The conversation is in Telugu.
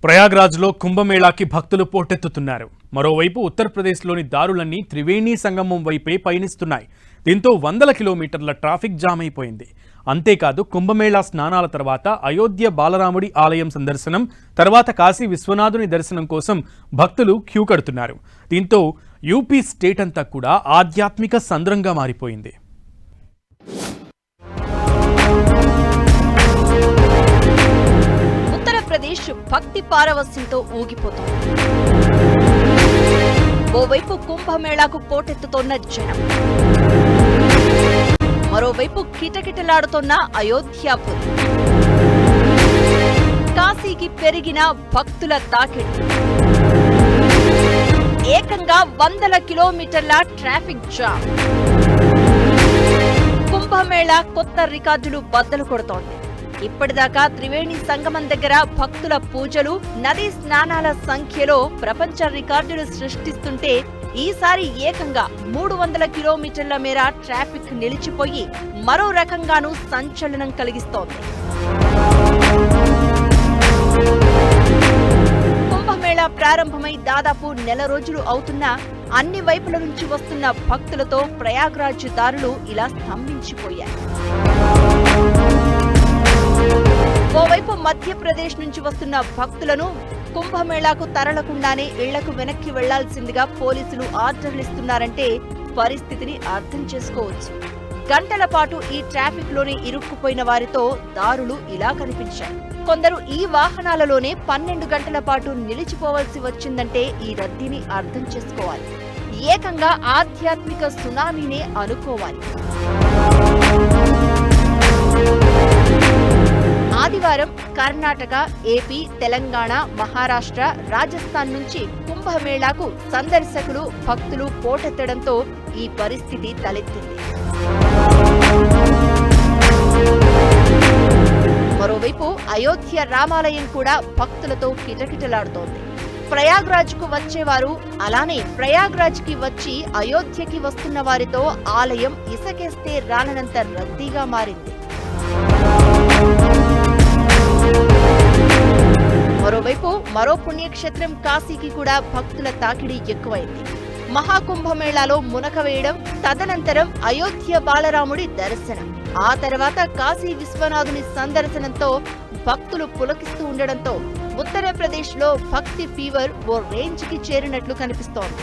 ప్రయాగ్రాజ్లో కుంభమేళాకి భక్తులు పోటెత్తుతున్నారు. మరోవైపు ఉత్తరప్రదేశ్లోని దారులన్నీ త్రివేణి సంగమం వైపే పయనిస్తున్నాయి. దీంతో వందల కిలోమీటర్ల ట్రాఫిక్ జామ్ అయిపోయింది. అంతేకాదు కుంభమేళా స్నానాల తర్వాత అయోధ్య బాలరాముడి ఆలయం సందర్శనం, తర్వాత కాశీ విశ్వనాథుని దర్శనం కోసం భక్తులు క్యూ కడుతున్నారు. దీంతో యూపీ స్టేట్ అంతా కూడా ఆధ్యాత్మిక సంద్రంగా మారిపోయింది. ఉత్తరప్రదేశ్ భక్తి పారవస్యంతో ఊగిపోతుంది. ఓవైపు కుంభమేళాకు పోటెత్తుతోన్న జనం, మరోవైపు కిటకిటలాడుతోన్న అయోధ్యాపురి. కాశీకి పెరిగిన భక్తుల తాకిడి, ఏకంగా వందల కిలోమీటర్ల ట్రాఫిక్ జామ్. కుంభమేళా కొత్త రికార్డులు బద్దలు కొడుతోంది. ఇప్పటిదాకా త్రివేణి సంగమం దగ్గర భక్తుల పూజలు, నదీ స్నానాల సంఖ్యలో ప్రపంచ రికార్డులు సృష్టిస్తుంటే ఈసారి ఏకంగా 300 కిలోమీటర్ల మేర ట్రాఫిక్ నిలిచిపోయి మరో రకంగానూ సంచలనం కలిగిస్తోంది. కుంభమేళా ప్రారంభమై దాదాపు నెల రోజులు అవుతున్నా అన్ని వైపుల నుంచి వస్తున్న భక్తులతో ప్రయాగ్రాజ్ దారులు ఇలా స్తంభించిపోయాయి. ఓవైపు మధ్యప్రదేశ్ నుంచి వస్తున్న భక్తులను కుంభమేళాకు తరలకుండానే ఇళ్లకు వెనక్కి వెళ్లాల్సిందిగా పోలీసులు ఆర్డర్లిస్తున్నారంటే పరిస్థితిని అర్థం చేసుకోవచ్చు. గంటల పాటు ఈ ట్రాఫిక్ లోనే ఇరుక్కుపోయిన వారితో దారులు ఇలా కనిపించాయి. కొందరు ఈ వాహనాలలోనే 12 గంటల పాటు నిలిచిపోవాల్సి వచ్చిందంటే ఈ రద్దీని అర్థం చేసుకోవాలి. ఏకంగా ఆధ్యాత్మిక సునామీనే అనుకోవాలి. ఆదివారం కర్ణాటక, ఏపీ, తెలంగాణ, మహారాష్ట్ర, రాజస్థాన్ నుంచి కుంభమేళాకు సందర్శకులు, భక్తులు పోటెత్తడంతో ఈ పరిస్థితి తలెత్తింది. మరోవైపు అయోధ్య రామాలయం కూడా భక్తులతో కిటకిటలాడుతోంది. ప్రయాగ్రాజ్కు వచ్చేవారు, అలానే ప్రయాగ్రాజ్కి వచ్చి అయోధ్యకి వస్తున్న వారితో ఆలయం ఇసకేస్తే రాలనంత రద్దీగా మారింది. మరోవైపు మరో పుణ్యక్షేత్రం కాశీకి కూడా భక్తుల తాకిడి ఎక్కువైంది. మహాకుంభమేళాలో మునక వేయడం, తదనంతరం అయోధ్య బాలరాముడి దర్శనం, ఆ తర్వాత కాశీ విశ్వనాథుని సందర్శనంతో భక్తులు పులకిస్తూ ఉండడంతో ఉత్తరప్రదేశ్లో భక్తి ఫీవర్ ఓ రేంజ్కి చేరినట్లు కనిపిస్తోంది.